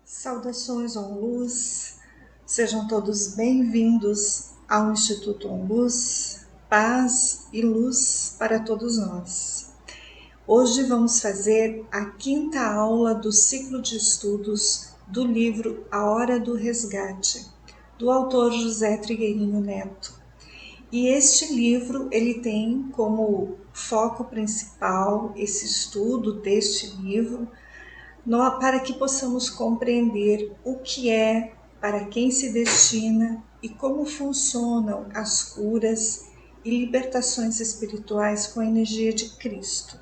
Saudações OnLuz, sejam todos bem-vindos ao Instituto OnLuz, paz e luz para todos nós. Hoje vamos fazer a quinta aula do ciclo de estudos do livro A Hora do Resgate, do autor José Trigueirinho Neto. E este livro ele tem como foco principal esse estudo deste livro, para que possamos compreender o que é, para quem se destina e como funcionam as curas e libertações espirituais com a energia de Cristo.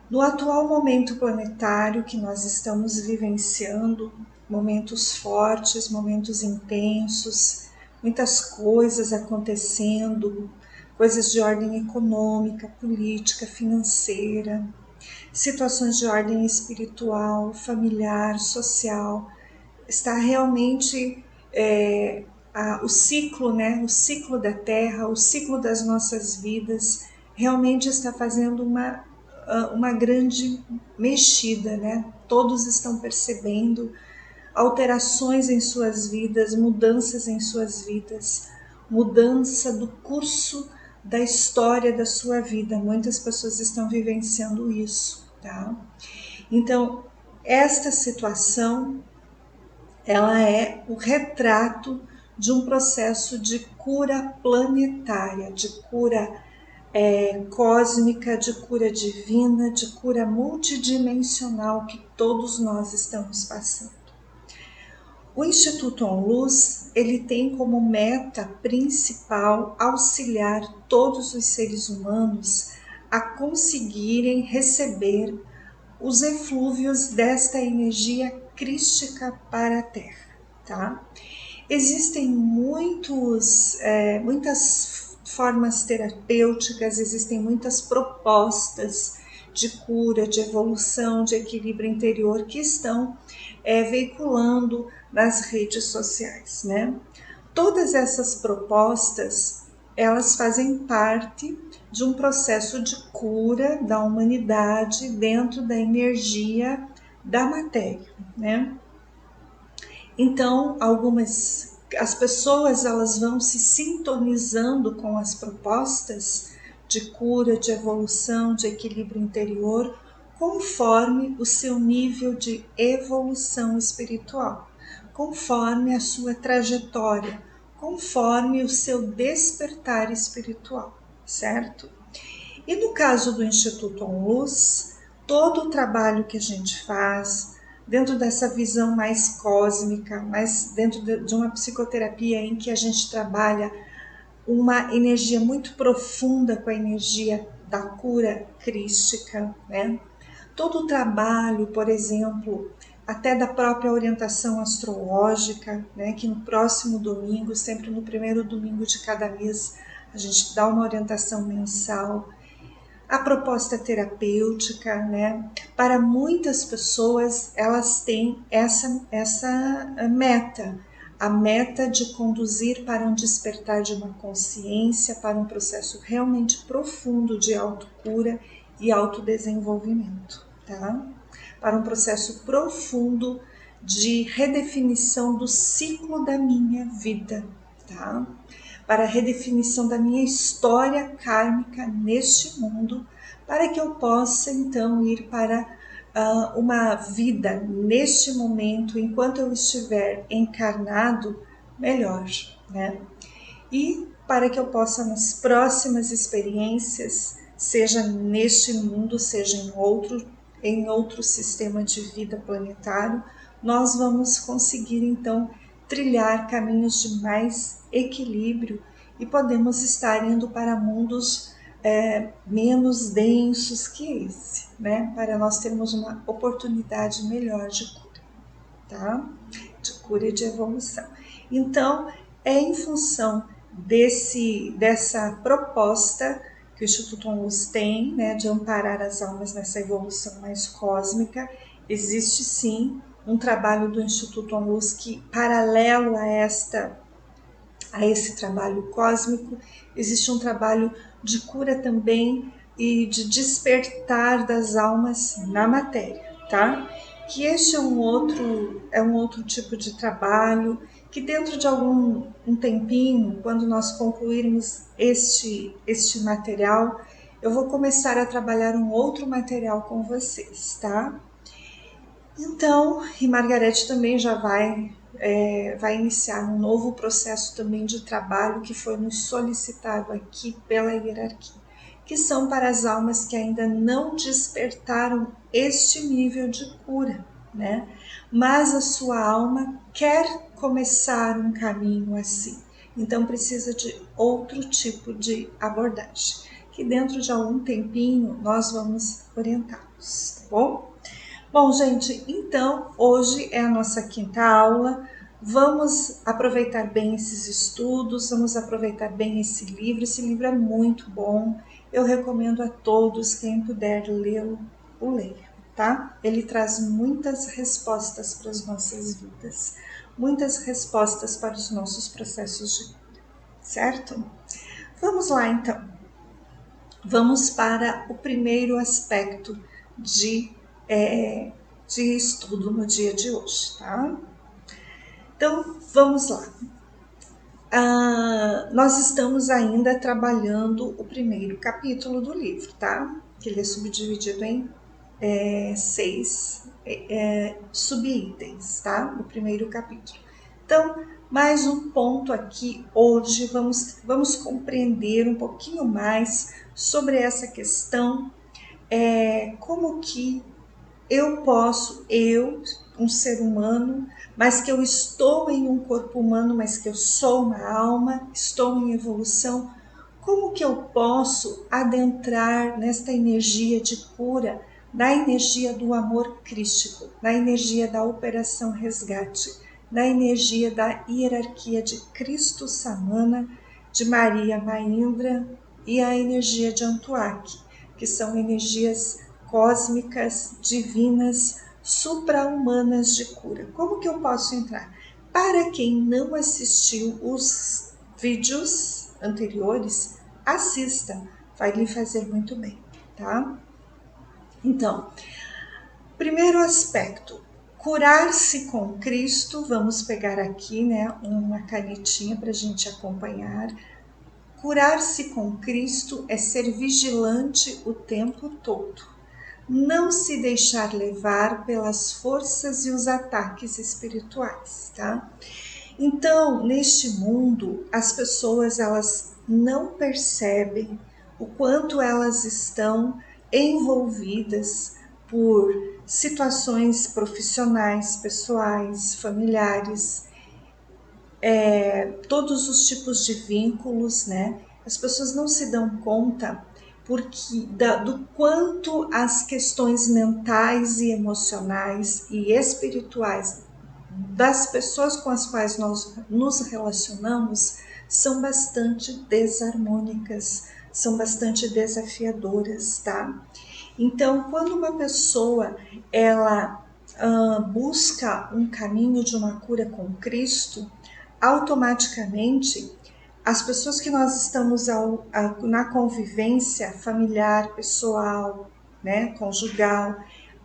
No atual momento planetário que nós estamos vivenciando, momentos fortes, momentos intensos, muitas coisas acontecendo, coisas de ordem econômica, política, financeira, situações de ordem espiritual, familiar, social, está realmente o ciclo, né? O ciclo da Terra, o ciclo das nossas vidas, realmente está fazendo uma grande mexida, né? Todos estão percebendo alterações em suas vidas, mudanças em suas vidas, mudança do curso da história da sua vida. Muitas pessoas estão vivenciando isso, tá? Então, esta situação, ela é o retrato de um processo de cura planetária, de cura cósmica, de cura divina, de cura multidimensional que todos nós estamos passando. O Instituto OnLuz, ele tem como meta principal auxiliar todos os seres humanos a conseguirem receber os eflúvios desta energia crística para a Terra, tá? Existem muitas formas terapêuticas, existem muitas propostas de cura, de evolução, de equilíbrio interior que estão veiculando nas redes sociais, né? Todas essas propostas, elas fazem parte de um processo de cura da humanidade dentro da energia da matéria, né? Então, as pessoas elas vão se sintonizando com as propostas de cura, de evolução, de equilíbrio interior, conforme o seu nível de evolução espiritual, conforme a sua trajetória, conforme o seu despertar espiritual, certo? E no caso do Instituto OnLuz, todo o trabalho que a gente faz, dentro dessa visão mais cósmica, mais dentro de uma psicoterapia em que a gente trabalha uma energia muito profunda com a energia da cura crística, né? Todo o trabalho, por exemplo, até da própria orientação astrológica, né? Que no próximo domingo, sempre no primeiro domingo de cada mês, a gente dá uma orientação mensal. A proposta terapêutica, né? Para muitas pessoas, elas têm essa meta, a meta de conduzir para um despertar de uma consciência, para um processo realmente profundo de autocura e autodesenvolvimento, tá? Para um processo profundo de redefinição do ciclo da minha vida, tá? Para a redefinição da minha história kármica neste mundo, para que eu possa então ir para uma vida neste momento, enquanto eu estiver encarnado, melhor, né? E para que eu possa nas próximas experiências, seja neste mundo, seja em outro sistema de vida planetário, nós vamos conseguir então trilhar caminhos de mais equilíbrio e podemos estar indo para mundos menos densos que esse, né? Para nós termos uma oportunidade melhor de cura, tá? De cura e de evolução. Então, é em função dessa proposta que o Instituto OnLuz tem, né, de amparar as almas nessa evolução mais cósmica. Existe sim um trabalho do Instituto OnLuz que, paralelo a esse trabalho cósmico, existe um trabalho de cura também e de despertar das almas na matéria, tá? que este é um outro tipo de trabalho, que dentro de um tempinho, quando nós concluirmos este material, eu vou começar a trabalhar um outro material com vocês, tá? Então, e Margarete também já vai iniciar um novo processo também de trabalho que foi nos solicitado aqui pela hierarquia, que são para as almas que ainda não despertaram este nível de cura, né? Mas a sua alma quer começar um caminho assim, então precisa de outro tipo de abordagem, que dentro de algum tempinho nós vamos orientá-los, tá bom? Bom, gente, então hoje é a nossa quinta aula. Vamos aproveitar bem esses estudos, vamos aproveitar bem esse livro. Esse livro é muito bom. Eu recomendo a todos, quem puder lê-lo, o leia, tá? Ele traz muitas respostas para as nossas vidas, muitas respostas para os nossos processos de vida, certo? Vamos lá, então. Vamos para o primeiro aspecto de estudo no dia de hoje, tá? Então, vamos lá. Nós estamos ainda trabalhando o primeiro capítulo do livro, tá? Que ele é subdividido em 6 subitens, tá? O primeiro capítulo. Então, mais um ponto aqui hoje, vamos compreender um pouquinho mais sobre essa questão, como que um ser humano, mas que eu estou em um corpo humano, mas que eu sou uma alma, estou em evolução, como que eu posso adentrar nesta energia de cura, na energia do amor crístico, na energia da operação resgate, na energia da hierarquia de Cristo Samana, de Maria Mahindra e a energia de Antuak, que são energias cósmicas, divinas, supra-humanas de cura. Como que eu posso entrar? Para quem não assistiu os vídeos anteriores, assista, vai lhe fazer muito bem, tá? Então, primeiro aspecto, curar-se com Cristo. Vamos pegar aqui, né, uma canetinha para a gente acompanhar. Curar-se com Cristo é ser vigilante o tempo todo, não se deixar levar pelas forças e os ataques espirituais, tá? Então, neste mundo, as pessoas elas não percebem o quanto elas estão envolvidas por situações profissionais, pessoais, familiares, todos os tipos de vínculos, né? As pessoas não se dão conta do quanto as questões mentais e emocionais e espirituais das pessoas com as quais nós nos relacionamos são bastante desarmônicas, são bastante desafiadoras, tá? Então, quando uma pessoa ela busca um caminho de uma cura com Cristo, automaticamente as pessoas que nós estamos na convivência familiar, pessoal, né, conjugal,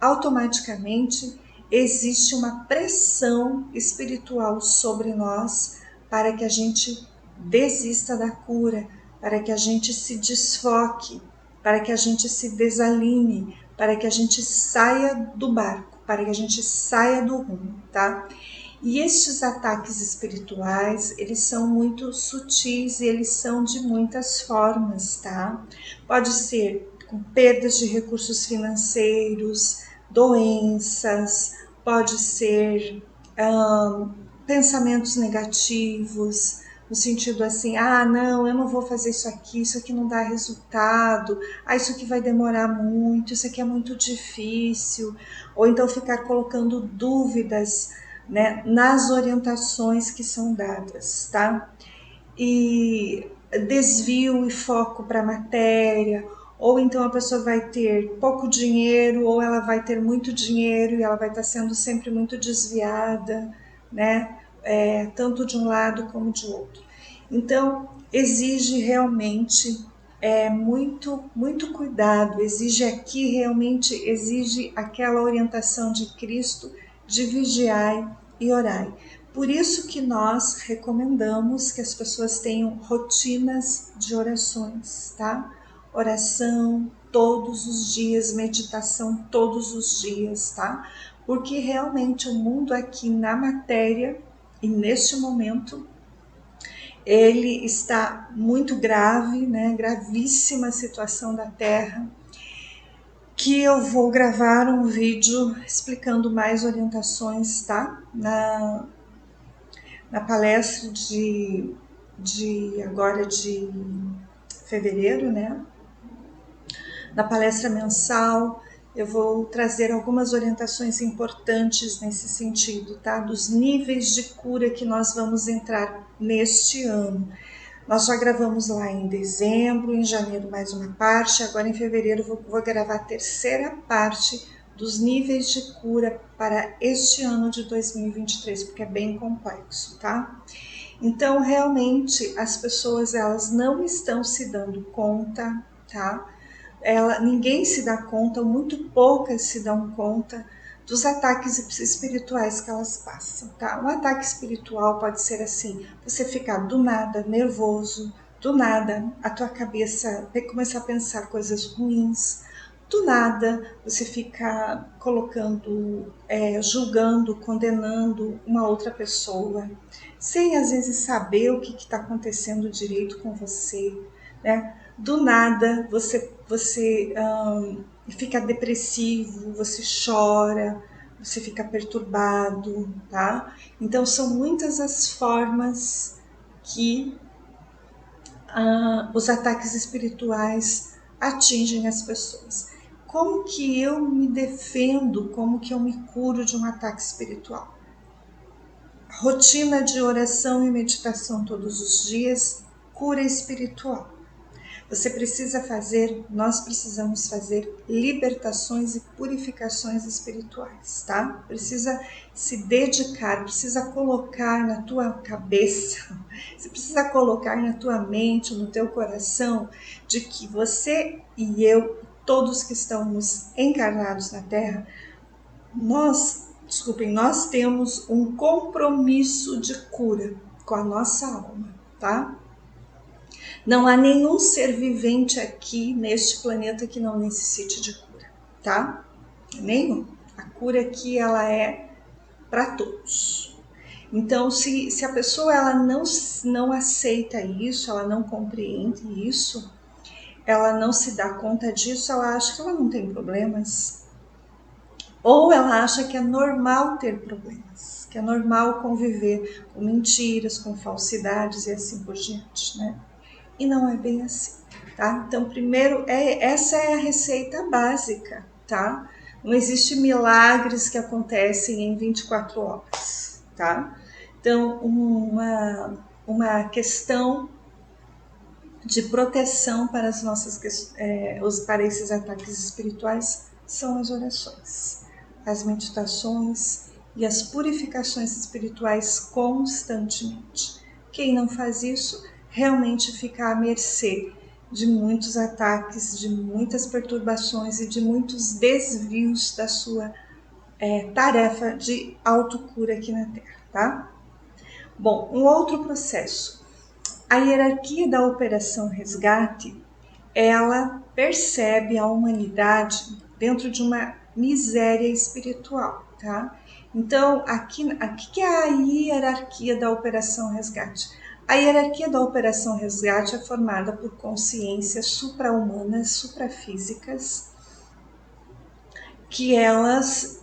automaticamente existe uma pressão espiritual sobre nós para que a gente desista da cura, para que a gente se desfoque, para que a gente se desalinhe, para que a gente saia do barco, para que a gente saia do rumo, tá? E estes ataques espirituais, eles são muito sutis e eles são de muitas formas, tá? Pode ser com perdas de recursos financeiros, doenças, pode ser pensamentos negativos, no sentido assim, não, eu não vou fazer isso aqui não dá resultado, isso aqui vai demorar muito, isso aqui é muito difícil, ou então ficar colocando dúvidas, né, nas orientações que são dadas, tá? E desvio e foco para a matéria, ou então a pessoa vai ter pouco dinheiro, ou ela vai ter muito dinheiro e ela vai estar sendo sempre muito desviada, né? Tanto de um lado como de outro. Então, exige realmente muito cuidado, exige aquela orientação de Cristo de vigiai e orai. Por isso que nós recomendamos que as pessoas tenham rotinas de orações, tá? Oração todos os dias, meditação todos os dias, tá? Porque realmente o mundo aqui na matéria e neste momento ele está muito grave, né? Gravíssima a situação da Terra, que eu vou gravar um vídeo explicando mais orientações, tá? Na palestra agora de fevereiro, né? Na palestra mensal, eu vou trazer algumas orientações importantes nesse sentido, tá? Dos níveis de cura que nós vamos entrar neste ano. Nós já gravamos lá em dezembro, em janeiro mais uma parte, agora em fevereiro vou gravar a terceira parte dos níveis de cura para este ano de 2023, porque é bem complexo, tá? Então, realmente, as pessoas elas não estão se dando conta, tá? Ninguém se dá conta, muito poucas se dão conta dos ataques espirituais que elas passam, tá? Um ataque espiritual pode ser assim, você ficar do nada nervoso, do nada a tua cabeça começar a pensar coisas ruins, do nada você fica colocando, julgando, condenando uma outra pessoa, sem às vezes saber o que está acontecendo direito com você, né? Do nada você fica depressivo, você chora, você fica perturbado, tá? Então são muitas as formas que os ataques espirituais atingem as pessoas. Como que eu me defendo, como que eu me curo de um ataque espiritual? Rotina de oração e meditação todos os dias, cura espiritual. Nós precisamos fazer libertações e purificações espirituais, tá? Precisa se dedicar, precisa colocar na tua cabeça, você precisa colocar na tua mente, no teu coração, de que você e eu, todos que estamos encarnados na Terra, nós temos um compromisso de cura com a nossa alma, tá? Não há nenhum ser vivente aqui neste planeta que não necessite de cura, tá? Nenhum. A cura aqui ela é para todos. Então, se a pessoa ela não aceita isso, ela não compreende isso, ela não se dá conta disso, ela acha que ela não tem problemas. Ou ela acha que é normal ter problemas, que é normal conviver com mentiras, com falsidades e assim por diante, né? E não é bem assim, tá? Então, primeiro, essa é a receita básica, tá? Não existe milagres que acontecem em 24 horas, tá? Então, uma questão de proteção para as para esses ataques espirituais são as orações, as meditações e as purificações espirituais constantemente. Quem não faz isso realmente fica à mercê de muitos ataques, de muitas perturbações e de muitos desvios da sua tarefa de autocura aqui na Terra, tá? Bom, um outro processo. A hierarquia da Operação Resgate, ela percebe a humanidade dentro de uma miséria espiritual, tá? Então, aqui que é a hierarquia da Operação Resgate? A hierarquia da Operação Resgate é formada por consciências supra-humanas, suprafísicas, que elas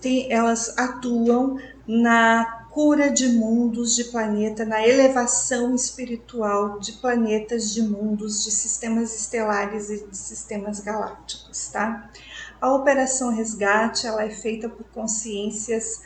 atuam na cura de mundos, de planeta, na elevação espiritual de planetas, de mundos, de sistemas estelares e de sistemas galácticos, tá? A Operação Resgate, ela é feita por consciências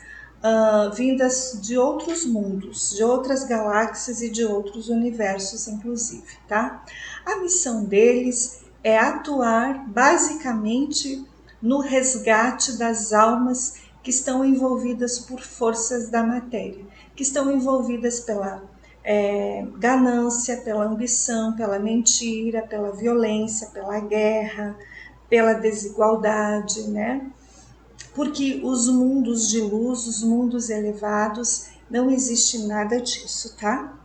vindas de outros mundos, de outras galáxias e de outros universos, inclusive, tá? A missão deles é atuar basicamente no resgate das almas que estão envolvidas por forças da matéria, que estão envolvidas ganância, pela ambição, pela mentira, pela violência, pela guerra, pela desigualdade, né? Porque os mundos de luz, os mundos elevados, não existe nada disso, tá?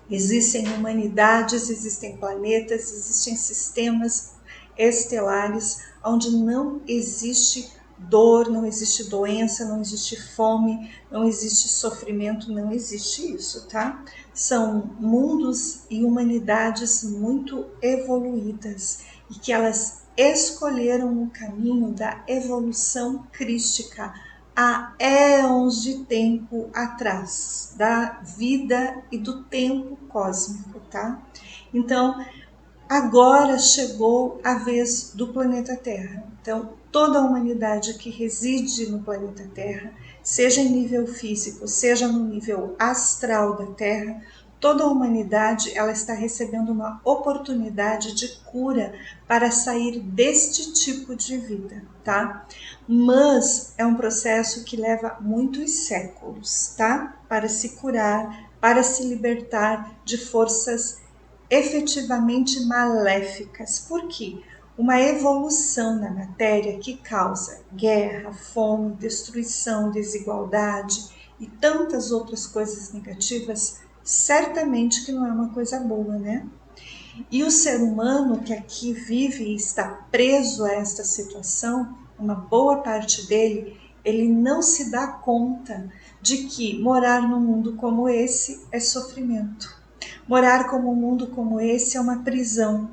Existem humanidades, existem planetas, existem sistemas estelares onde não existe dor, não existe doença, não existe fome, não existe sofrimento, não existe isso, tá? São mundos e humanidades muito evoluídas e que elas escolheram o caminho da evolução crística há éons de tempo atrás, da vida e do tempo cósmico, tá? Então, agora chegou a vez do planeta Terra. Então, toda a humanidade que reside no planeta Terra, seja em nível físico, seja no nível astral da Terra, toda a humanidade ela está recebendo uma oportunidade de cura para sair deste tipo de vida, tá? Mas é um processo que leva muitos séculos, tá? Para se curar, para se libertar de forças efetivamente maléficas. Por quê? Uma evolução na matéria que causa guerra, fome, destruição, desigualdade e tantas outras coisas negativas, certamente que não é uma coisa boa, né? E o ser humano que aqui vive e está preso a esta situação, uma boa parte dele, ele não se dá conta de que morar num mundo como esse é sofrimento. Morar como um mundo como esse é uma prisão.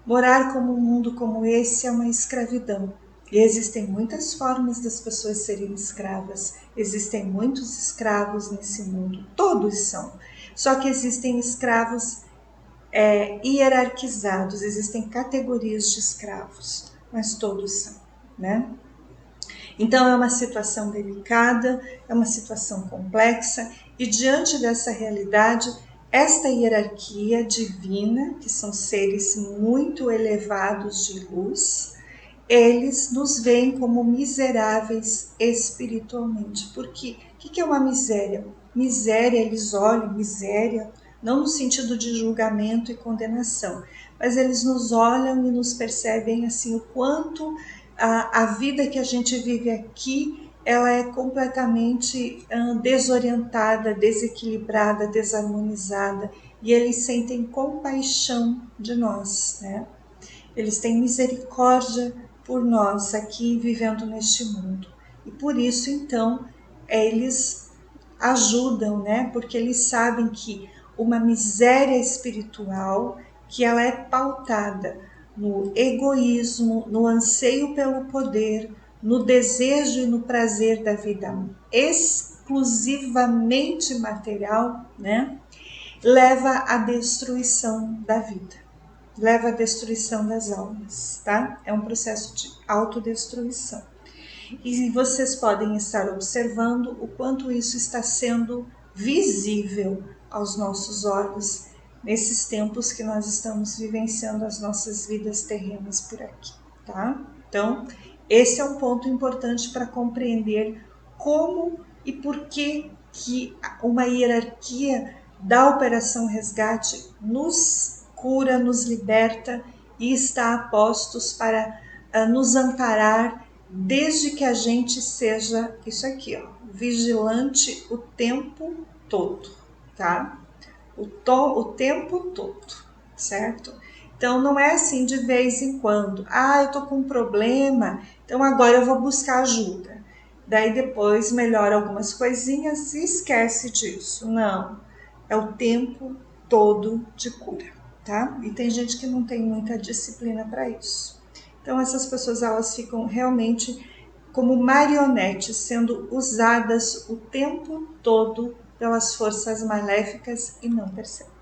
Morar como um mundo como esse é uma escravidão. E existem muitas formas das pessoas serem escravas. Existem muitos escravos nesse mundo. Todos são. Só que existem escravos hierarquizados, existem categorias de escravos, mas todos são, né? Então é uma situação delicada, é uma situação complexa, e diante dessa realidade, esta hierarquia divina, que são seres muito elevados de luz, eles nos veem como miseráveis espiritualmente. Porque o que é uma miséria? Miséria, eles olham miséria, não no sentido de julgamento e condenação, mas eles nos olham e nos percebem assim o quanto a vida que a gente vive aqui ela é completamente desorientada, desequilibrada, desarmonizada, e eles sentem compaixão de nós, né? Eles têm misericórdia por nós aqui vivendo neste mundo. E por isso, então, eles ajudam, né? Porque eles sabem que uma miséria espiritual, que ela é pautada no egoísmo, no anseio pelo poder, no desejo e no prazer da vida exclusivamente material, né? Leva à destruição da vida, leva à destruição das almas, tá? É um processo de autodestruição. E vocês podem estar observando o quanto isso está sendo visível aos nossos olhos nesses tempos que nós estamos vivenciando as nossas vidas terrenas por aqui, tá? Então, esse é um ponto importante para compreender como e por que uma hierarquia da Operação Resgate nos cura, nos liberta e está a postos para nos amparar desde que a gente seja isso aqui, ó, vigilante o tempo todo, tá? O tempo todo, certo? Então não é assim de vez em quando. Ah, eu tô com um problema, então agora eu vou buscar ajuda. Daí depois melhora algumas coisinhas e esquece disso. Não, é o tempo todo de cura, tá? E tem gente que não tem muita disciplina para isso. Então essas pessoas elas ficam realmente como marionetes sendo usadas o tempo todo pelas forças maléficas e não percebem.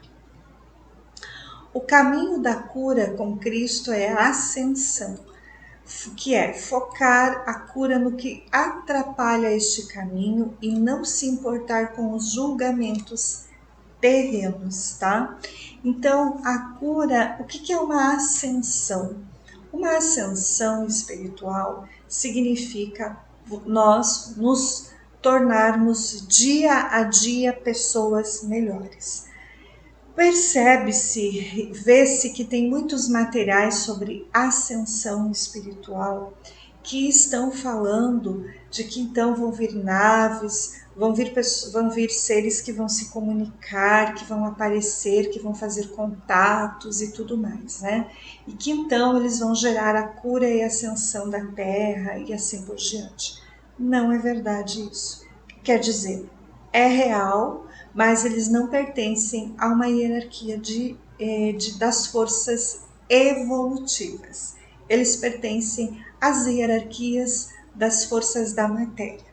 O caminho da cura com Cristo é a ascensão, que é focar a cura no que atrapalha este caminho e não se importar com os julgamentos terrenos, tá? Então, a cura, o que é uma ascensão? Uma ascensão espiritual significa nós nos tornarmos dia a dia pessoas melhores. Percebe-se, vê-se que tem muitos materiais sobre ascensão espiritual que estão falando de que então vão vir naves, vão vir seres que vão se comunicar, que vão aparecer, que vão fazer contatos e tudo mais, né? E que então eles vão gerar a cura e a ascensão da Terra e assim por diante. Não é verdade isso. Quer dizer, é real, mas eles não pertencem a uma hierarquia das forças evolutivas. Eles pertencem às hierarquias das forças da matéria,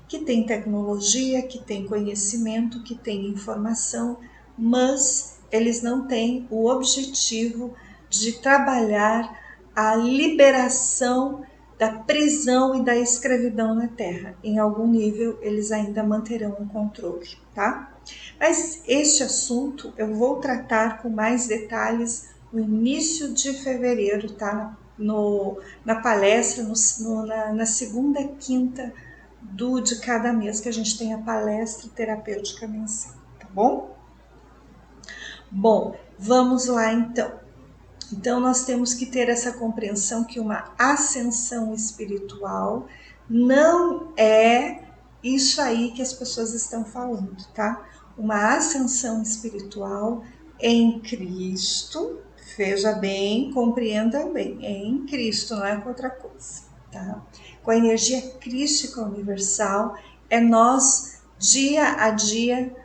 que tem tecnologia, que tem conhecimento, que tem informação, mas eles não têm o objetivo de trabalhar a liberação da prisão e da escravidão na Terra. Em algum nível, eles ainda manterão o controle, tá? Mas este assunto eu vou tratar com mais detalhes no início de fevereiro, tá? Na palestra, na segunda quinta de cada mês que a gente tem a palestra terapêutica mensal, tá bom? Bom, vamos lá então. Então, nós temos que ter essa compreensão que uma ascensão espiritual não é isso aí que as pessoas estão falando, tá? Uma ascensão espiritual em Cristo, veja bem, compreenda bem, é em Cristo, não é com outra coisa, tá? Com a energia crística universal, é nós, dia a dia,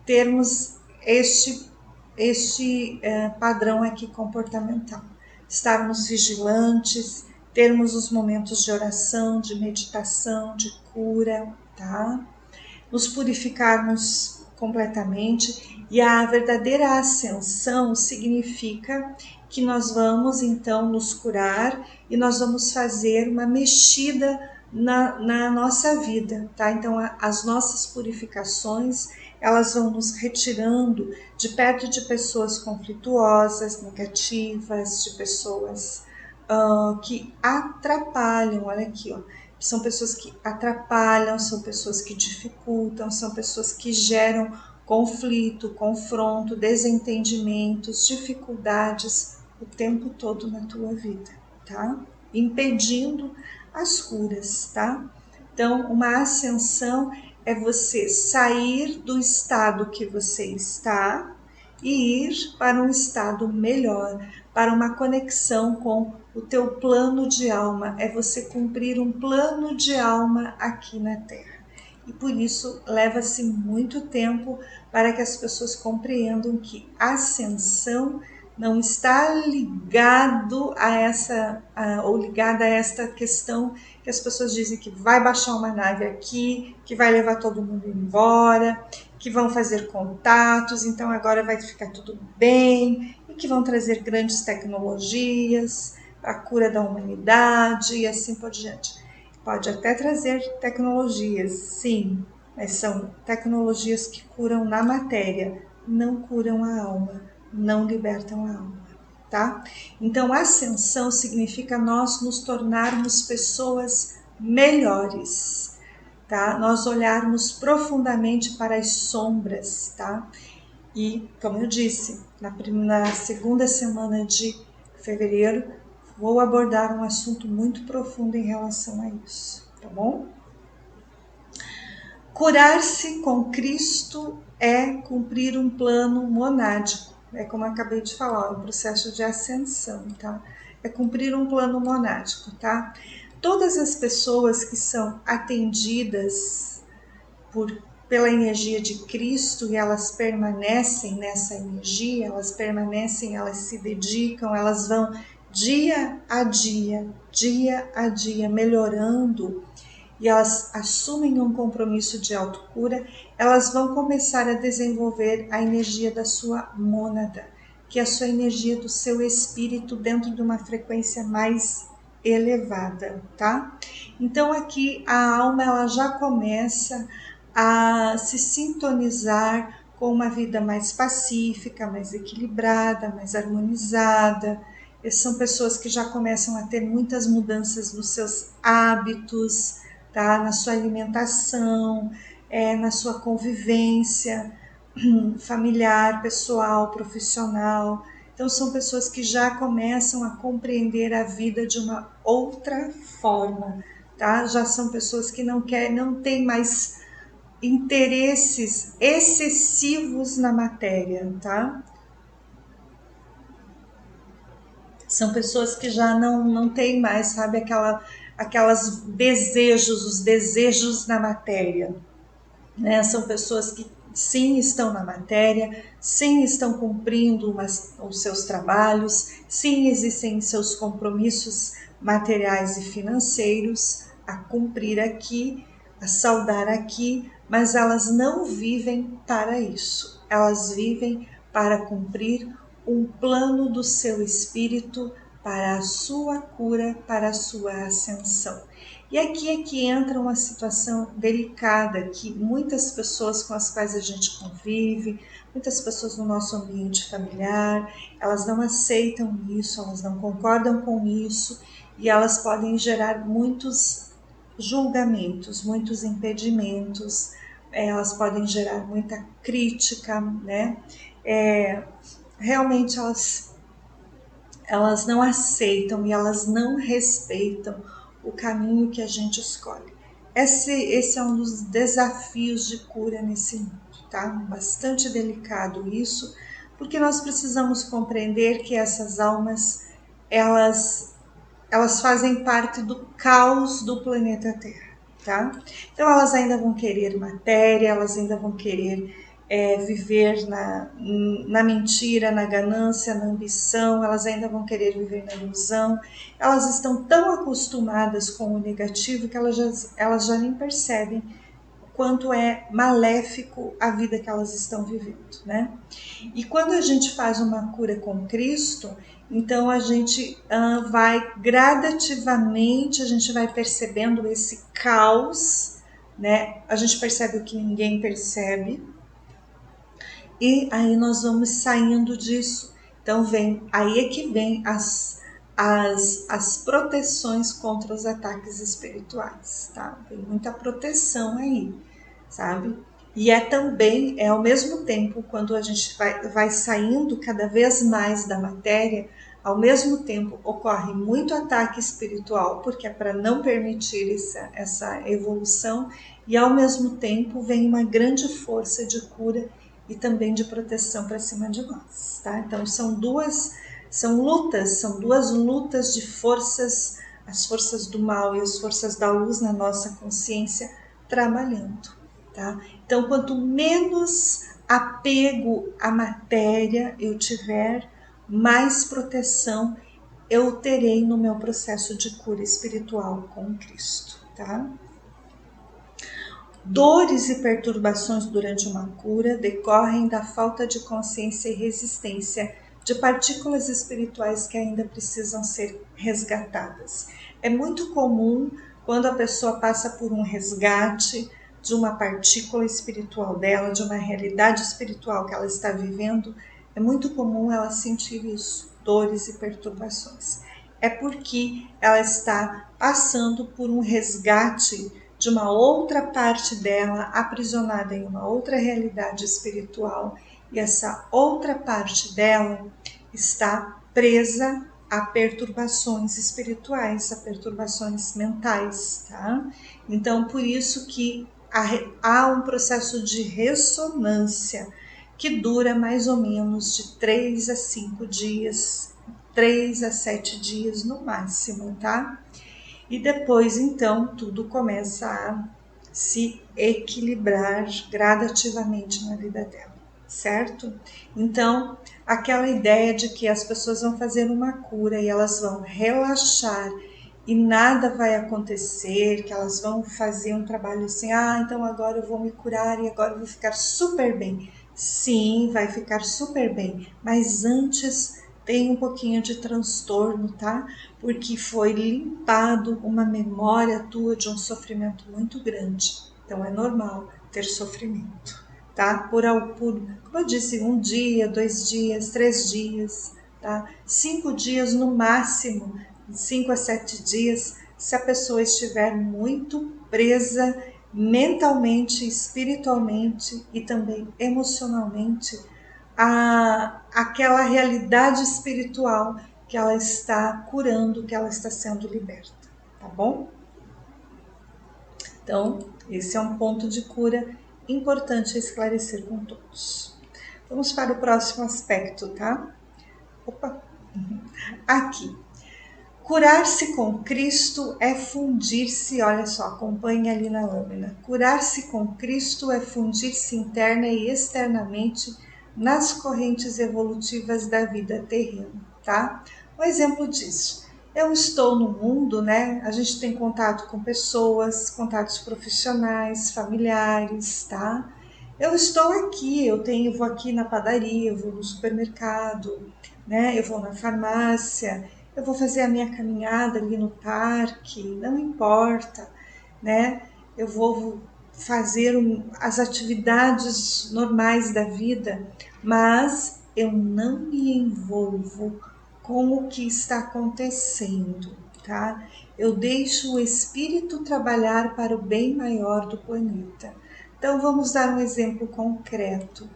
termos este padrão aqui comportamental. Estarmos vigilantes, termos os momentos de oração, de meditação, de cura, tá? Nos purificarmos completamente, e a verdadeira ascensão significa que nós vamos então nos curar e nós vamos fazer uma mexida na nossa vida, tá? Então as nossas purificações, elas vão nos retirando de perto de pessoas conflituosas, negativas, de pessoas que atrapalham, olha aqui, ó, são pessoas que atrapalham, são pessoas que dificultam, são pessoas que geram conflito, confronto, desentendimentos, dificuldades o tempo todo na tua vida, tá? Impedindo as curas, tá? Então, uma ascensão é você sair do estado que você está e ir para um estado melhor, para uma conexão com o teu plano de alma, é você cumprir um plano de alma aqui na Terra. E por isso leva-se muito tempo para que as pessoas compreendam que a ascensão não está ligado ou ligada a esta questão que as pessoas dizem que vai baixar uma nave aqui, que vai levar todo mundo embora, que vão fazer contatos, então agora vai ficar tudo bem, e que vão trazer grandes tecnologias para a cura da humanidade e assim por diante. Pode até trazer tecnologias, sim, mas são tecnologias que curam na matéria, não curam a alma, não libertam a alma, tá? Então, ascensão significa nós nos tornarmos pessoas melhores, tá? Nós olharmos profundamente para as sombras, tá? E, como eu disse, na segunda semana de fevereiro, vou abordar um assunto muito profundo em relação a isso, tá bom? Curar-se com Cristo é cumprir um plano monádico. É como eu acabei de falar, o processo de ascensão, tá? É cumprir um plano monádico, tá? Todas as pessoas que são atendidas pela energia de Cristo e elas permanecem nessa energia, elas permanecem, elas se dedicam, elas vão dia a dia melhorando e elas assumem um compromisso de autocura, elas vão começar a desenvolver a energia da sua mônada, que é a sua energia do seu espírito dentro de uma frequência mais elevada, tá? Então aqui a alma ela já começa a se sintonizar com uma vida mais pacífica, mais equilibrada, mais harmonizada. São pessoas que já começam a ter muitas mudanças nos seus hábitos, tá? Na sua alimentação, na sua convivência, familiar, pessoal, profissional. Então são pessoas que já começam a compreender a vida de uma outra forma, tá? Já são pessoas que não têm mais interesses excessivos na matéria, tá? São pessoas que já não têm mais, sabe, aquelas desejos, os desejos na matéria, né? São pessoas que sim estão na matéria, sim estão cumprindo os seus trabalhos, sim existem seus compromissos materiais e financeiros a cumprir aqui, a saldar aqui, mas elas não vivem para isso. Elas vivem para cumprir um plano do seu espírito para a sua cura, para a sua ascensão. E aqui é que entra uma situação delicada que muitas pessoas com as quais a gente convive, muitas pessoas no nosso ambiente familiar, elas não aceitam isso, elas não concordam com isso e elas podem gerar muitos julgamentos, muitos impedimentos, elas podem gerar muita crítica, né? Realmente elas não aceitam e elas não respeitam o caminho que a gente escolhe. Esse é um dos desafios de cura nesse mundo, tá? Bastante delicado isso, porque nós precisamos compreender que essas almas, elas fazem parte do caos do planeta Terra, tá? Então elas ainda vão querer matéria, elas ainda vão querer viver na mentira, na ganância, na ambição, elas ainda vão querer viver na ilusão. Elas estão tão acostumadas com o negativo que elas já nem percebem quanto é maléfico a vida que elas estão vivendo, né? E quando a gente faz uma cura com Cristo, então a gente vai gradativamente, a gente vai percebendo esse caos, né? A gente percebe o que ninguém percebe, e aí nós vamos saindo disso. Então aí é que vem as proteções contra os ataques espirituais, tá? Tem muita proteção aí, sabe? E também, ao mesmo tempo, quando a gente vai saindo cada vez mais da matéria, ao mesmo tempo ocorre muito ataque espiritual, porque é para não permitir essa evolução, e ao mesmo tempo vem uma grande força de cura e também de proteção para cima de nós, tá? Então são duas lutas de forças, as forças do mal e as forças da luz na nossa consciência trabalhando, tá? Então quanto menos apego à matéria eu tiver, mais proteção eu terei no meu processo de cura espiritual com Cristo, tá? Dores e perturbações durante uma cura decorrem da falta de consciência e resistência de partículas espirituais que ainda precisam ser resgatadas. É muito comum quando a pessoa passa por um resgate de uma partícula espiritual dela, de uma realidade espiritual que ela está vivendo, é muito comum ela sentir isso, dores e perturbações. É porque ela está passando por um resgate de uma outra parte dela aprisionada em uma outra realidade espiritual, e essa outra parte dela está presa a perturbações espirituais, a perturbações mentais, tá? Então, por isso que há um processo de ressonância que dura mais ou menos de 3 a 5 dias, 3 a 7 dias no máximo, tá? E depois, então, tudo começa a se equilibrar gradativamente na vida dela, certo? Então, aquela ideia de que as pessoas vão fazer uma cura e elas vão relaxar e nada vai acontecer, que elas vão fazer um trabalho assim, então agora eu vou me curar e agora eu vou ficar super bem. Sim, vai ficar super bem, mas antes tem um pouquinho de transtorno, tá? Porque foi limpado uma memória tua de um sofrimento muito grande. Então é normal ter sofrimento, tá? Como eu disse, 1 dia, 2 dias, 3 dias, tá? 5 dias no máximo, 5 a 7 dias, se a pessoa estiver muito presa mentalmente, espiritualmente e também emocionalmente aquela realidade espiritual que ela está curando, que ela está sendo liberta, tá bom? Então, esse é um ponto de cura importante a esclarecer com todos. Vamos para o próximo aspecto, tá? Opa! Aqui. Curar-se com Cristo é fundir-se, olha só, acompanhe ali na lâmina. Curar-se com Cristo é fundir-se interna e externamente nas correntes evolutivas da vida terrena, tá? Um exemplo disso. Eu estou no mundo, né? A gente tem contato com pessoas, contatos profissionais, familiares, tá? Eu estou aqui, vou aqui na padaria, eu vou no supermercado, né? Eu vou na farmácia, eu vou fazer a minha caminhada ali no parque, não importa, né? Eu vou fazer as atividades normais da vida, mas eu não me envolvo com o que está acontecendo, tá? Eu deixo o espírito trabalhar para o bem maior do planeta. Então vamos dar um exemplo concreto.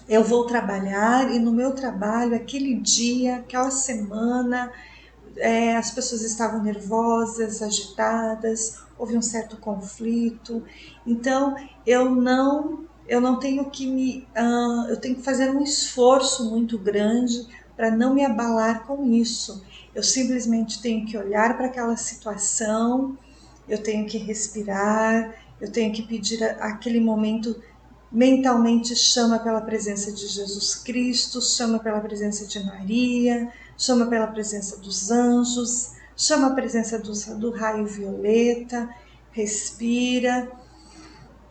Eu vou trabalhar e no meu trabalho, aquele dia, aquela semana, as pessoas estavam nervosas, agitadas, houve um certo conflito. Então eu não tenho que eu tenho que fazer um esforço muito grande para não me abalar com isso. Eu simplesmente tenho que olhar para aquela situação, eu tenho que respirar, eu tenho que pedir aquele momento. Mentalmente chama pela presença de Jesus Cristo, chama pela presença de Maria, chama pela presença dos anjos, chama a presença do raio violeta, respira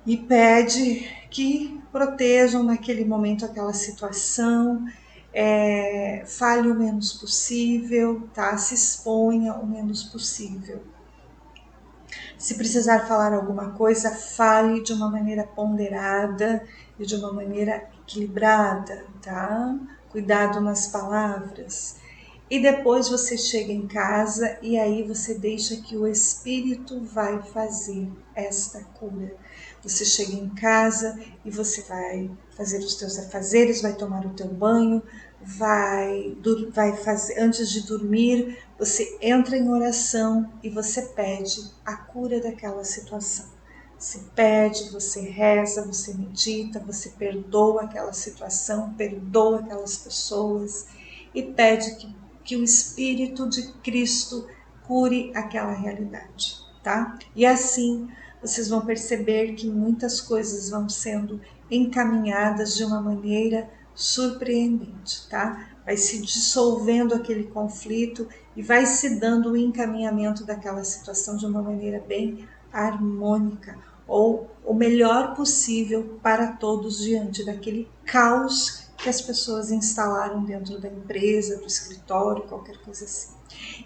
e pede que protejam naquele momento aquela situação, fale o menos possível, tá? Se exponha o menos possível. Se precisar falar alguma coisa, fale de uma maneira ponderada e de uma maneira equilibrada, tá? Cuidado nas palavras. E depois você chega em casa e aí você deixa que o Espírito vai fazer esta cura. Você chega em casa e você vai fazer os teus afazeres, vai tomar o teu banho, vai fazer antes de dormir, você entra em oração e você pede a cura daquela situação. Você pede, você reza, você medita, você perdoa aquela situação, perdoa aquelas pessoas e pede que o Espírito de Cristo cure aquela realidade, tá? E assim vocês vão perceber que muitas coisas vão sendo encaminhadas de uma maneira surpreendente, tá? Vai se dissolvendo aquele conflito e vai se dando o encaminhamento daquela situação de uma maneira bem harmônica ou o melhor possível para todos diante daquele caos que as pessoas instalaram dentro da empresa, do escritório, qualquer coisa assim.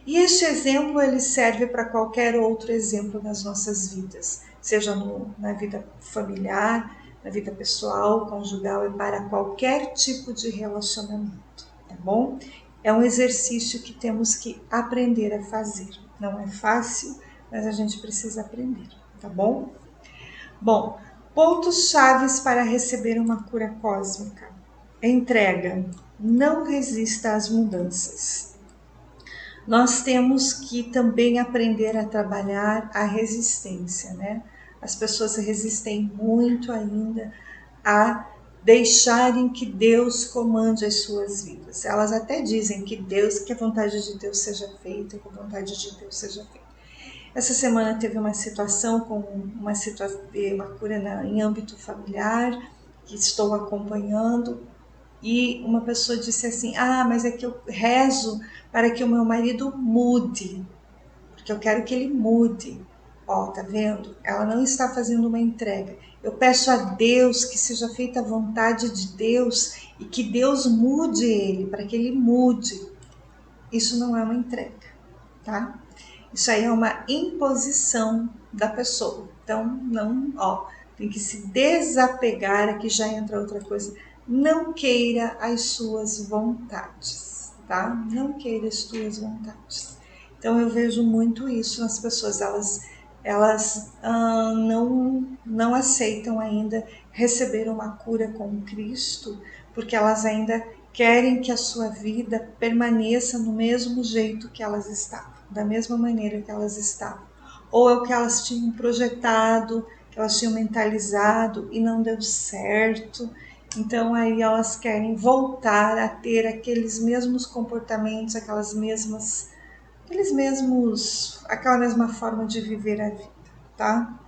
E este exemplo ele serve para qualquer outro exemplo nas nossas vidas, seja na vida familiar, na vida pessoal, conjugal e para qualquer tipo de relacionamento, tá bom? É um exercício que temos que aprender a fazer. Não é fácil, mas a gente precisa aprender, tá bom? Bom, pontos chaves para receber uma cura cósmica. Entrega. Não resista às mudanças. Nós temos que também aprender a trabalhar a resistência, né? As pessoas resistem muito ainda a deixarem que Deus comande as suas vidas. Elas até dizem que a vontade de Deus seja feita, que a vontade de Deus seja feita. Essa semana teve uma situação com uma cura em âmbito familiar que estou acompanhando e uma pessoa disse assim: mas é que eu rezo para que o meu marido mude, porque eu quero que ele mude. Ó, tá vendo? Ela não está fazendo uma entrega. Eu peço a Deus que seja feita a vontade de Deus e que Deus mude ele, para que ele mude. Isso não é uma entrega, tá? Isso aí é uma imposição da pessoa. Então, não, tem que se desapegar, aqui já entra outra coisa. Não queira as suas vontades, tá? Não queira as tuas vontades. Então, eu vejo muito isso nas pessoas, elas elas não aceitam ainda receber uma cura com Cristo, porque elas ainda querem que a sua vida permaneça no mesmo jeito que elas estavam, da mesma maneira que elas estavam. Ou é o que elas tinham projetado, que elas tinham mentalizado e não deu certo. Então aí elas querem voltar a ter aqueles mesmos comportamentos, aquela mesma forma de viver a vida, tá?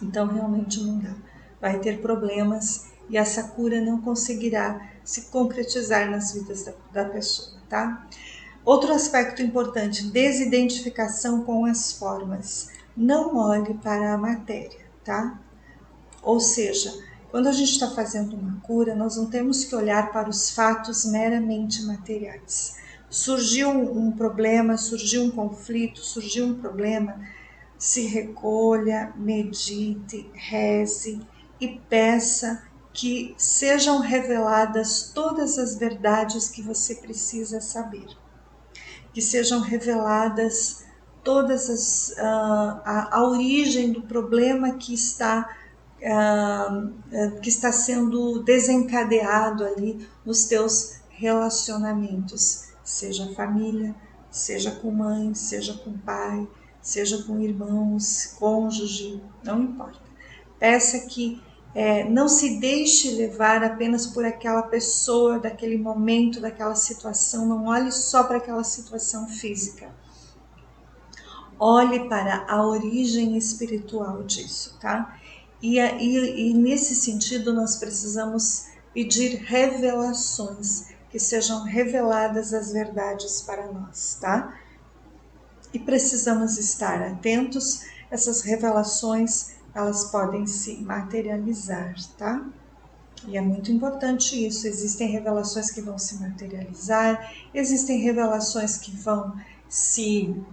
Então realmente não dá. Vai ter problemas e essa cura não conseguirá se concretizar nas vidas da pessoa, tá? Outro aspecto importante, desidentificação com as formas. Não olhe para a matéria, tá? Ou seja, quando a gente está fazendo uma cura, nós não temos que olhar para os fatos meramente materiais. Surgiu um problema, surgiu um conflito, surgiu um problema, se recolha, medite, reze e peça que sejam reveladas todas as verdades que você precisa saber, que sejam reveladas todas a origem do problema que está sendo desencadeado ali nos teus relacionamentos, seja família, seja com mãe, seja com pai, seja com irmãos, cônjuge, não importa. Peça que não se deixe levar apenas por aquela pessoa, daquele momento, daquela situação, não olhe só para aquela situação física. Olhe para a origem espiritual disso, tá? E nesse sentido nós precisamos pedir revelações, que sejam reveladas as verdades para nós, tá? E precisamos estar atentos, essas revelações, elas podem se materializar, tá? E é muito importante isso, existem revelações que vão se materializar, existem revelações que vão se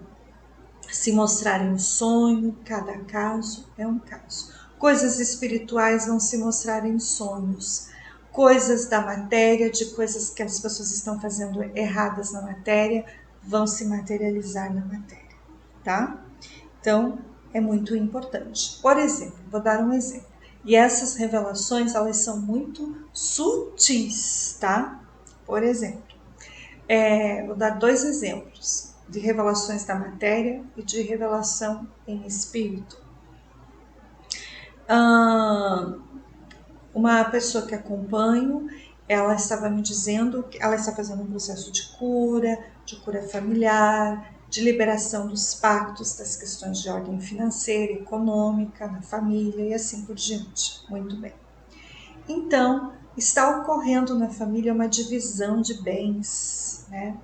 mostrar em sonho, cada caso é um caso. Coisas espirituais vão se mostrar em sonhos. Coisas da matéria, de coisas que as pessoas estão fazendo erradas na matéria, vão se materializar na matéria, tá? Então, é muito importante. Por exemplo, vou dar um exemplo. E essas revelações, elas são muito sutis, tá? Por exemplo, vou dar 2 exemplos de revelações da matéria e de revelação em espírito. Uma pessoa que acompanho, ela estava me dizendo que ela está fazendo um processo de cura familiar, de liberação dos pactos, das questões de ordem financeira, econômica, na família e assim por diante. Muito bem. Então, está ocorrendo na família uma divisão de bens, né?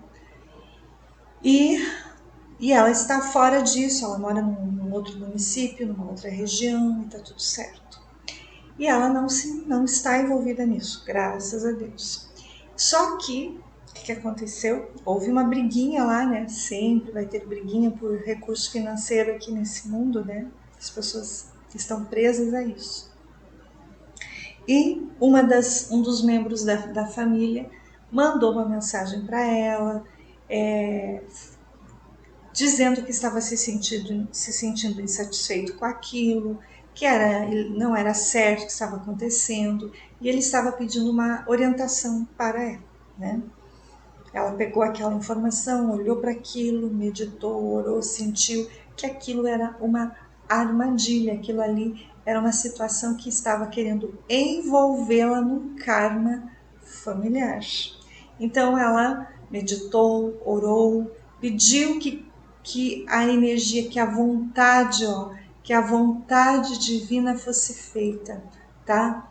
E ela está fora disso, ela mora num outro município, numa outra região e está tudo certo. E ela não está envolvida nisso, graças a Deus. Só que, o que aconteceu? Houve uma briguinha lá, né? Sempre vai ter briguinha por recurso financeiro aqui nesse mundo, né? As pessoas estão presas a isso. E um dos membros da família mandou uma mensagem para ela, dizendo que estava se sentindo insatisfeito com aquilo, que não era certo o que estava acontecendo, e ele estava pedindo uma orientação para ela, né? Ela pegou aquela informação, olhou para aquilo, meditou, orou, sentiu que aquilo era uma armadilha, aquilo ali era uma situação que estava querendo envolvê-la num karma familiar. Então ela meditou, orou, pediu que a energia, que a vontade divina fosse feita, tá?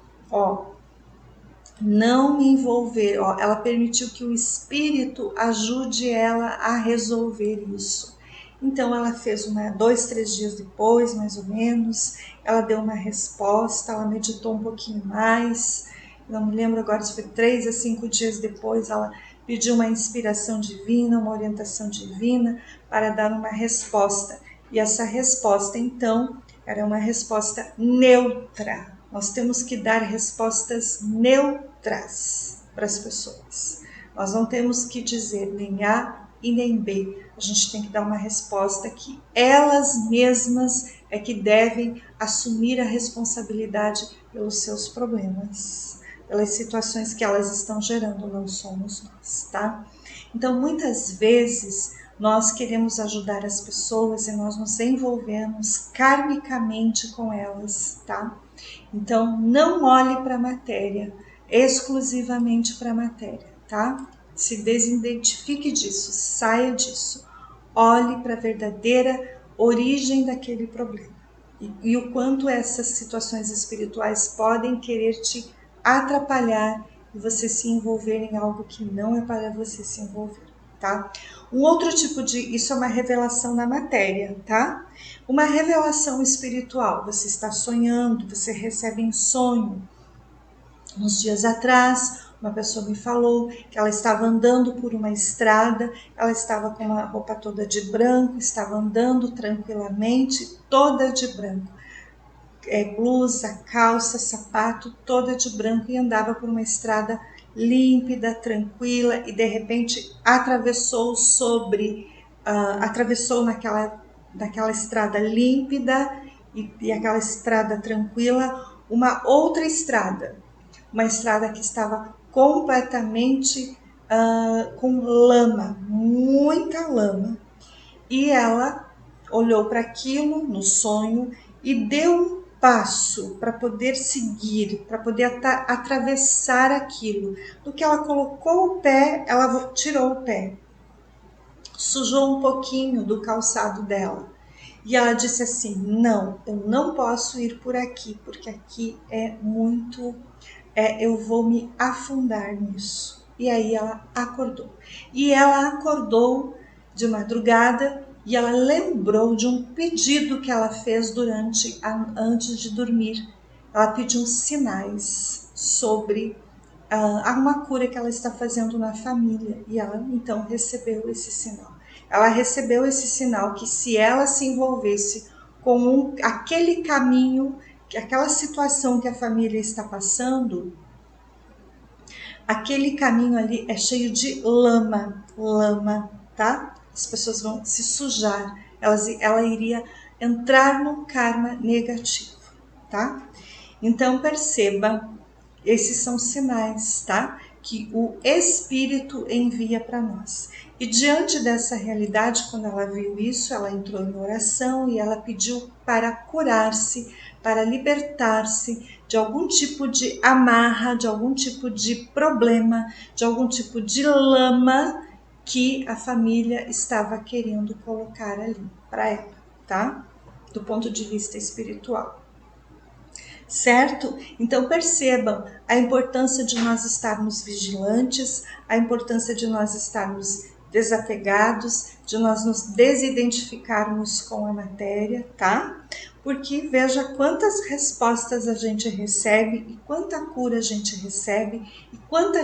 Não me envolver, ela permitiu que o espírito ajude ela a resolver isso. Então ela fez 2, 3 dias depois, mais ou menos, ela deu uma resposta, ela meditou um pouquinho mais, não me lembro agora se foi 3 a 5 dias depois, ela pediu uma inspiração divina, uma orientação divina para dar uma resposta. E essa resposta, então, era uma resposta neutra. Nós temos que dar respostas neutras para as pessoas. Nós não temos que dizer nem A e nem B. A gente tem que dar uma resposta que elas mesmas é que devem assumir a responsabilidade pelos seus problemas, pelas situações que elas estão gerando, não somos nós, tá? Então, muitas vezes, nós queremos ajudar as pessoas e nós nos envolvemos karmicamente com elas, tá? Então, não olhe para a matéria, exclusivamente para a matéria, tá? Se desidentifique disso, saia disso. Olhe para a verdadeira origem daquele problema e o quanto essas situações espirituais podem querer te atrapalhar e você se envolver em algo que não é para você se envolver, tá? Um outro tipo de... Isso é uma revelação na matéria, tá? Uma revelação espiritual. Você está sonhando, você recebe em sonho. Uns dias atrás, uma pessoa me falou que ela estava andando por uma estrada, ela estava com uma roupa toda de branco, estava andando tranquilamente, toda de branco. Blusa, calça, sapato, toda de branco e andava por uma estrada límpida, tranquila e de repente atravessou naquela estrada límpida e aquela estrada tranquila, uma outra estrada, uma estrada que estava completamente com lama, muita lama. E ela olhou para aquilo no sonho e deu um passo para poder seguir, para poder atravessar aquilo. No que ela colocou o pé, ela tirou o pé, sujou um pouquinho do calçado dela. E ela disse assim: não, eu não posso ir por aqui, porque aqui é muito... eu vou me afundar nisso. E aí ela acordou. E ela acordou de madrugada e ela lembrou de um pedido que ela fez antes de dormir. Ela pediu sinais sobre uma cura que ela está fazendo na família. E ela então recebeu esse sinal. Ela recebeu esse sinal que se ela se envolvesse com aquele caminho, aquela situação que a família está passando, aquele caminho ali é cheio de lama, tá? As pessoas vão se sujar, ela iria entrar no karma negativo, tá? Então perceba, esses são sinais, tá? Que o Espírito envia para nós. E diante dessa realidade, quando ela viu isso, ela entrou em oração e ela pediu para curar-se, para libertar-se de algum tipo de amarra, de algum tipo de problema, de algum tipo de lama que a família estava querendo colocar ali para ela, tá? Do ponto de vista espiritual. Certo? Então percebam a importância de nós estarmos vigilantes, a importância de nós estarmos desapegados, de nós nos desidentificarmos com a matéria, tá? Porque veja quantas respostas a gente recebe e quanta cura a gente recebe e quanta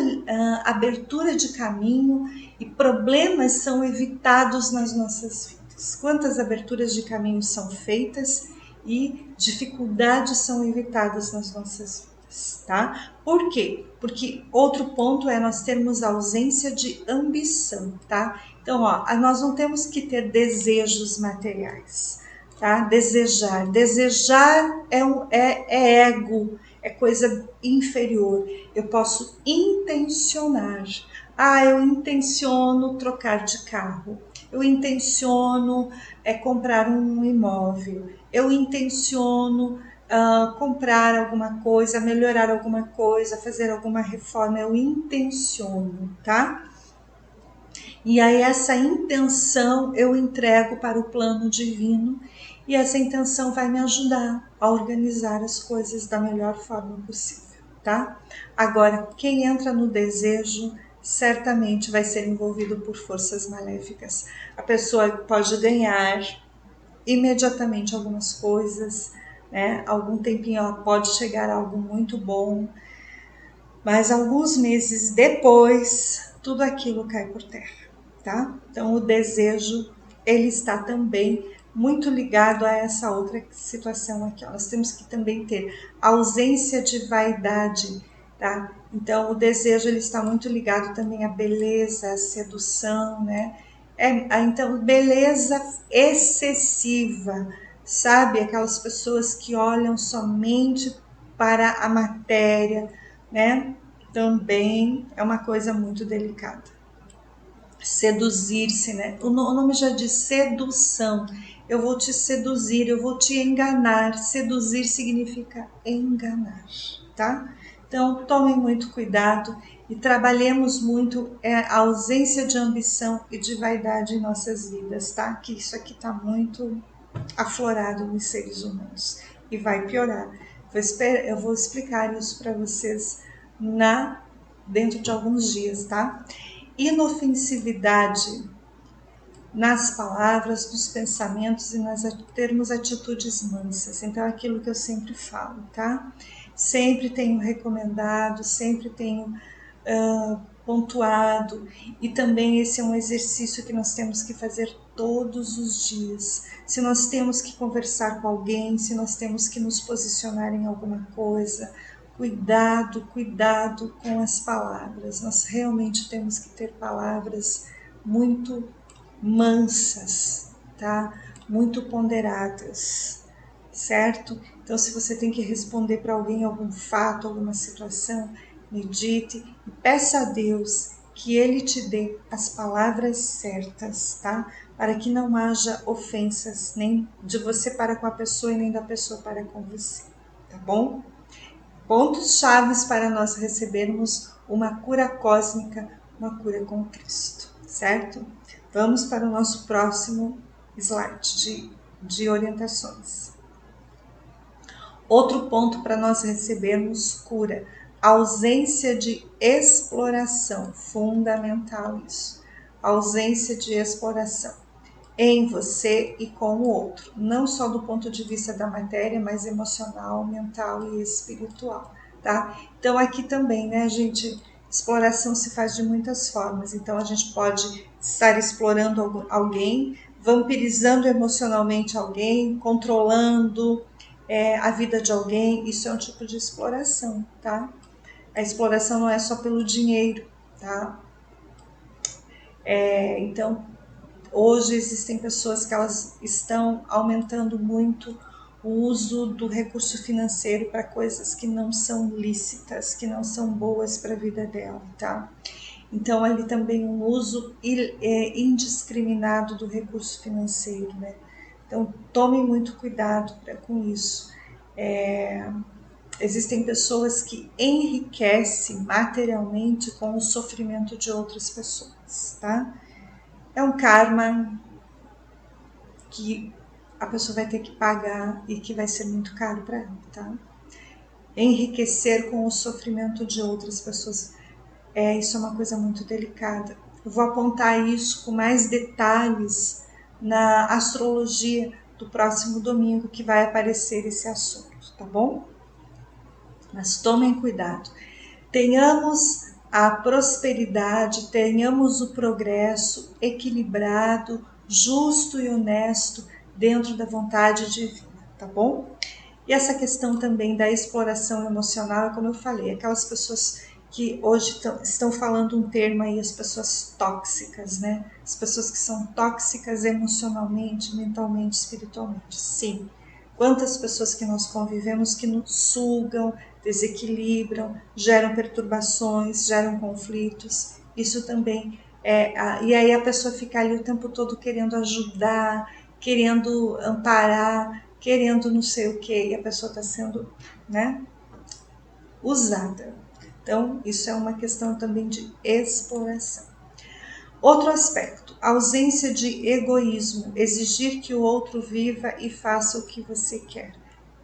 abertura de caminho e problemas são evitados nas nossas vidas. Quantas aberturas de caminho são feitas e dificuldades são evitadas nas nossas vidas, tá? Por quê? Porque outro ponto é nós termos ausência de ambição, tá? Então, nós não temos que ter desejos materiais, tá? Desejar é ego, é coisa inferior. Eu posso intencionar. Eu intenciono trocar de carro. Eu intenciono comprar um imóvel. Eu intenciono comprar alguma coisa, melhorar alguma coisa, fazer alguma reforma. Eu intenciono, tá? E aí essa intenção eu entrego para o plano divino e essa intenção vai me ajudar a organizar as coisas da melhor forma possível, tá? Agora, quem entra no desejo certamente vai ser envolvido por forças maléficas. A pessoa pode ganhar imediatamente algumas coisas, né? Algum tempinho ela pode chegar a algo muito bom, mas alguns meses depois tudo aquilo cai por terra, tá? Então o desejo ele está também muito ligado a essa outra situação aqui. Nós temos que também ter ausência de vaidade, tá? Então o desejo ele está muito ligado também à beleza, à sedução, né? Então, beleza excessiva, sabe? Aquelas pessoas que olham somente para a matéria, né? Também é uma coisa muito delicada. Seduzir-se, né? O nome já diz sedução. Eu vou te seduzir, eu vou te enganar. Seduzir significa enganar, tá? Então, tomem muito cuidado e trabalhemos muito a ausência de ambição e de vaidade em nossas vidas, tá? Que isso aqui tá muito aflorado nos seres humanos e vai piorar. Eu vou explicar isso para vocês dentro de alguns dias, tá? Inofensividade nas palavras, nos pensamentos e termos atitudes mansas. Então, é aquilo que eu sempre falo, tá? Sempre tenho recomendado, sempre tenho pontuado, e também esse é um exercício que nós temos que fazer todos os dias. Se nós temos que conversar com alguém, se nós temos que nos posicionar em alguma coisa, cuidado com as palavras. Nós realmente temos que ter palavras muito mansas, tá? Muito ponderadas, certo? Então, se você tem que responder para alguém algum fato, alguma situação, medite e peça a Deus que Ele te dê as palavras certas, tá? Para que não haja ofensas, nem de você para com a pessoa e nem da pessoa para com você, tá bom? Pontos chaves para nós recebermos uma cura cósmica, uma cura com Cristo, certo? Vamos para o nosso próximo slide de orientações. Outro ponto para nós recebermos cura, ausência de exploração, fundamental isso, ausência de exploração em você e com o outro, não só do ponto de vista da matéria, mas emocional, mental e espiritual, tá? Então aqui também, né, gente, exploração se faz de muitas formas, então a gente pode estar explorando alguém, vampirizando emocionalmente alguém, controlando a vida de alguém, isso é um tipo de exploração, tá? A exploração não é só pelo dinheiro, tá? Então, hoje existem pessoas que elas estão aumentando muito o uso do recurso financeiro para coisas que não são lícitas, que não são boas para a vida dela, tá? Então, ali também um uso indiscriminado do recurso financeiro, né? Então, tomem muito cuidado com isso. Existem pessoas que enriquecem materialmente com o sofrimento de outras pessoas, tá? É um karma que a pessoa vai ter que pagar e que vai ser muito caro para ela, tá? Enriquecer com o sofrimento de outras pessoas, isso é uma coisa muito delicada. Eu vou apontar isso com mais detalhes na astrologia do próximo domingo, que vai aparecer esse assunto, tá bom? Mas tomem cuidado. Tenhamos a prosperidade, tenhamos o progresso equilibrado, justo e honesto dentro da vontade divina, tá bom? E essa questão também da exploração emocional, como eu falei, aquelas pessoas que hoje estão falando um termo aí, as pessoas tóxicas, né? As pessoas que são tóxicas emocionalmente, mentalmente, espiritualmente. Sim. Quantas pessoas que nós convivemos que nos sugam, desequilibram, geram perturbações, geram conflitos. Isso também e aí a pessoa fica ali o tempo todo querendo ajudar, querendo amparar, querendo não sei o que, e a pessoa está sendo, né, usada. Então, isso é uma questão também de exploração. Outro aspecto, ausência de egoísmo, exigir que o outro viva e faça o que você quer.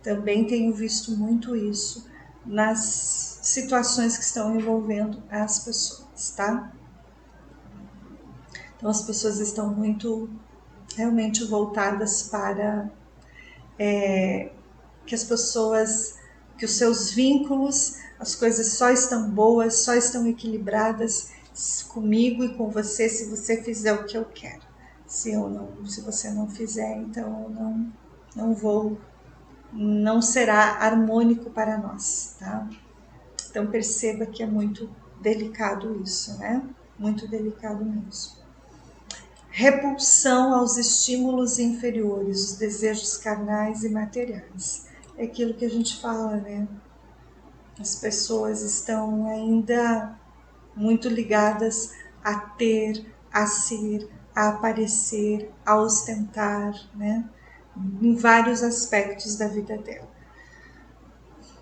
Também tenho visto muito isso nas situações que estão envolvendo as pessoas, tá? Então, as pessoas estão muito realmente voltadas para que as pessoas, que os seus vínculos, as coisas só estão boas, só estão equilibradas comigo e com você se você fizer o que eu quero. Se você não fizer, então eu não será harmônico para nós, tá? Então perceba que é muito delicado isso, né? Muito delicado mesmo. repulsão aos estímulos inferiores, os desejos carnais e materiais. É aquilo que a gente fala, né? As pessoas estão ainda muito ligadas a ter, a ser, a aparecer, a ostentar, né? Em vários aspectos da vida dela.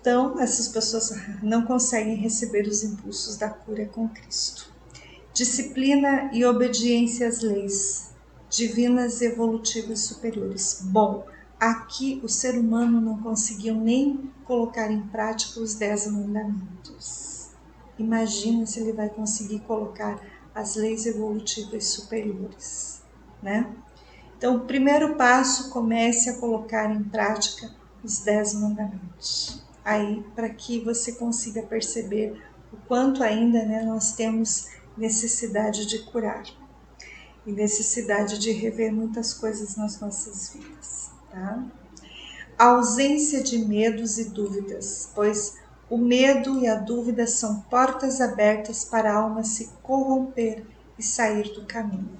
Então, essas pessoas não conseguem receber os impulsos da cura com Cristo. Disciplina e obediência às leis divinas, evolutivas superiores. Bom, aqui o ser humano não conseguiu nem colocar em prática os 10 mandamentos. Imagina se ele vai conseguir colocar as leis evolutivas superiores, né? Então, o primeiro passo, comece a colocar em prática os 10 mandamentos. Aí, para que você consiga perceber o quanto ainda, né, nós temos necessidade de curar e necessidade de rever muitas coisas nas nossas vidas, tá? A ausência de medos e dúvidas, pois o medo e a dúvida são portas abertas para a alma se corromper e sair do caminho.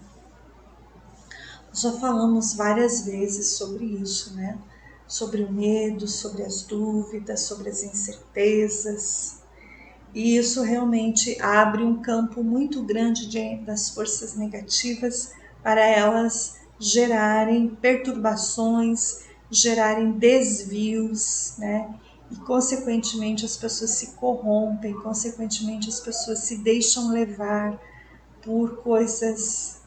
Já falamos várias vezes sobre isso, né? Sobre o medo, sobre as dúvidas, sobre as incertezas. E isso realmente abre um campo muito grande das forças negativas para elas gerarem perturbações, gerarem desvios, né? E consequentemente as pessoas se corrompem, consequentemente as pessoas se deixam levar por coisas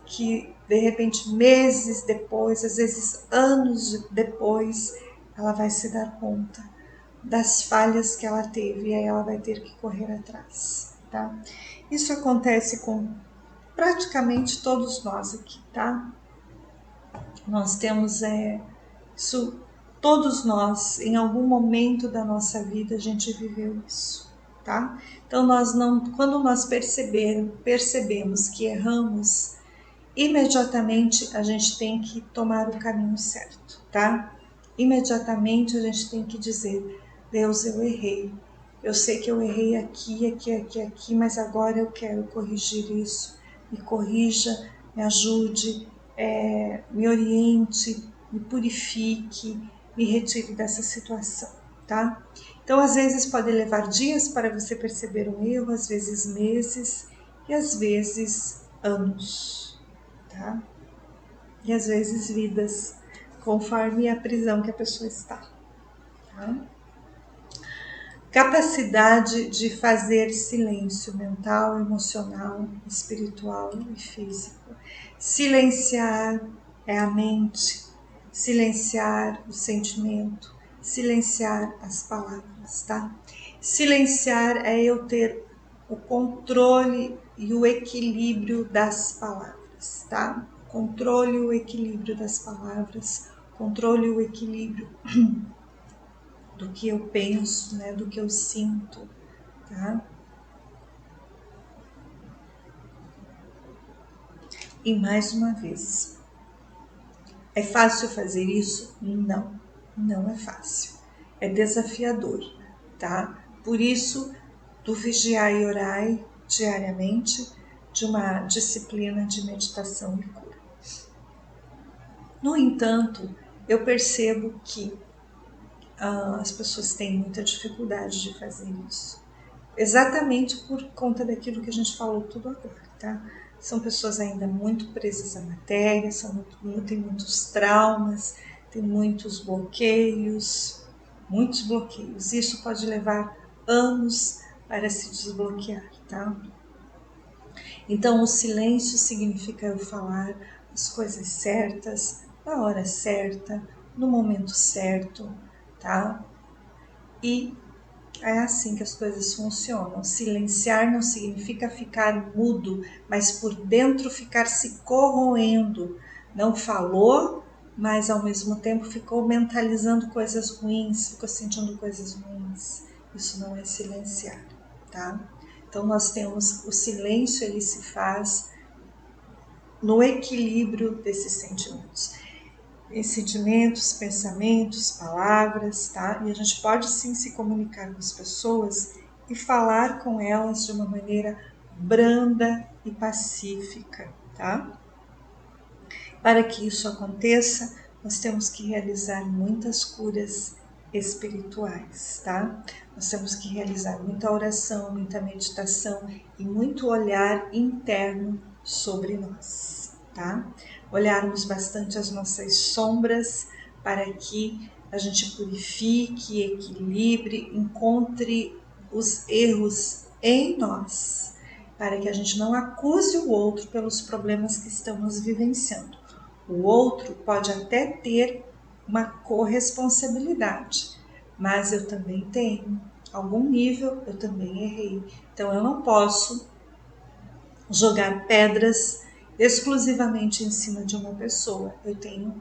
que de repente meses depois, às vezes anos depois, ela vai se dar conta das falhas que ela teve e aí ela vai ter que correr atrás, tá? Isso acontece com praticamente todos nós aqui, tá? Nós temos isso, todos nós, em algum momento da nossa vida, a gente viveu isso, tá? Então nós não, quando nós percebemos que erramos, imediatamente a gente tem que tomar o caminho certo, tá? Imediatamente a gente tem que dizer: Deus, eu errei. Eu sei que eu errei aqui, aqui, aqui, aqui, mas agora eu quero corrigir isso. Me corrija, me ajude, me oriente, me purifique, me retire dessa situação, tá? Então, às vezes pode levar dias para você perceber um erro, às vezes meses e às vezes anos, tá? E às vezes vidas, conforme a prisão que a pessoa está. Tá? Capacidade de fazer silêncio mental, emocional, espiritual e físico. Silenciar é a mente, silenciar o sentimento, silenciar as palavras, tá? Silenciar é eu ter o controle e o equilíbrio das palavras, tá? Controle e o equilíbrio das palavras, controle e o equilíbrio do que eu penso, né, do que eu sinto, tá? E mais uma vez, é fácil fazer isso? Não, não é fácil. É desafiador, tá? Por isso, do vigiai e orai diariamente, de uma disciplina de meditação e cura. No entanto, eu percebo que as pessoas têm muita dificuldade de fazer isso. Exatamente por conta daquilo que a gente falou tudo agora, tá? São pessoas ainda muito presas à matéria, tem muitos traumas, tem muitos bloqueios. Isso pode levar anos para se desbloquear, tá? Então, o silêncio significa eu falar as coisas certas, na hora certa, no momento certo, tá? E é assim que as coisas funcionam. Silenciar não significa ficar mudo, mas por dentro ficar se corroendo. Não falou, mas ao mesmo tempo ficou mentalizando coisas ruins, ficou sentindo coisas ruins. Isso não é silenciar, tá? Então nós temos o silêncio, ele se faz no equilíbrio desses sentimentos. Sentimentos, pensamentos, palavras, tá? E a gente pode sim se comunicar com as pessoas e falar com elas de uma maneira branda e pacífica, tá? Para que isso aconteça, nós temos que realizar muitas curas espirituais, tá? Nós temos que realizar muita oração, muita meditação e muito olhar interno sobre nós, tá? Olharmos bastante as nossas sombras para que a gente purifique, equilibre, encontre os erros em nós, para que a gente não acuse o outro pelos problemas que estamos vivenciando. O outro pode até ter uma corresponsabilidade, mas eu também tenho. Algum nível eu também errei. Então eu não posso jogar pedras exclusivamente em cima de uma pessoa. Eu tenho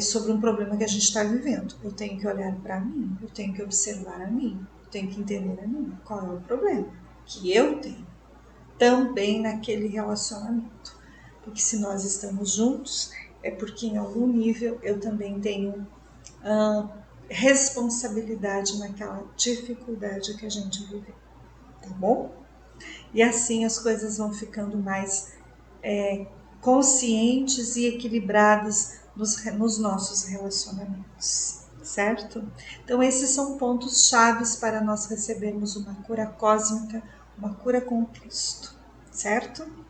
sobre um problema que a gente está vivendo. Eu tenho que olhar para mim, eu tenho que observar a mim, eu tenho que entender a mim qual é o problema que eu tenho também naquele relacionamento. Porque se nós estamos juntos, é porque em algum nível eu também tenho responsabilidade naquela dificuldade que a gente viveu, tá bom? E assim as coisas vão ficando mais conscientes e equilibradas nos nossos relacionamentos, certo? Então esses são pontos chaves para nós recebermos uma cura cósmica, uma cura com Cristo, certo?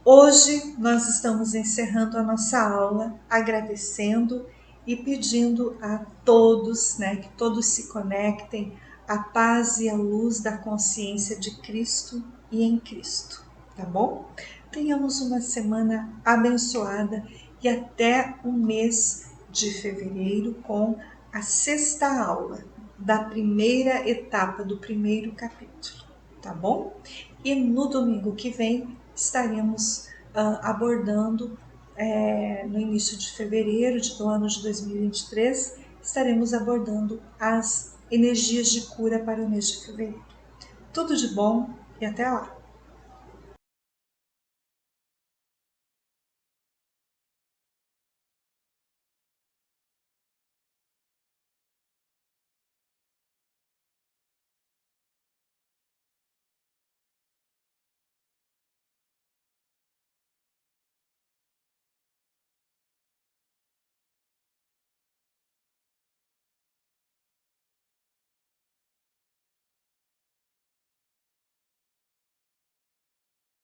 Hoje nós estamos encerrando a nossa aula agradecendo e pedindo a todos, né, que todos se conectem à paz e à luz da consciência de Cristo e em Cristo, tá bom? Tenhamos uma semana abençoada e até o mês de fevereiro com a 6ª aula da primeira etapa do primeiro capítulo, tá bom? E no domingo que vem estaremos abordando, no início de fevereiro do ano de 2023, estaremos abordando as energias de cura para o mês de fevereiro. Tudo de bom e até lá!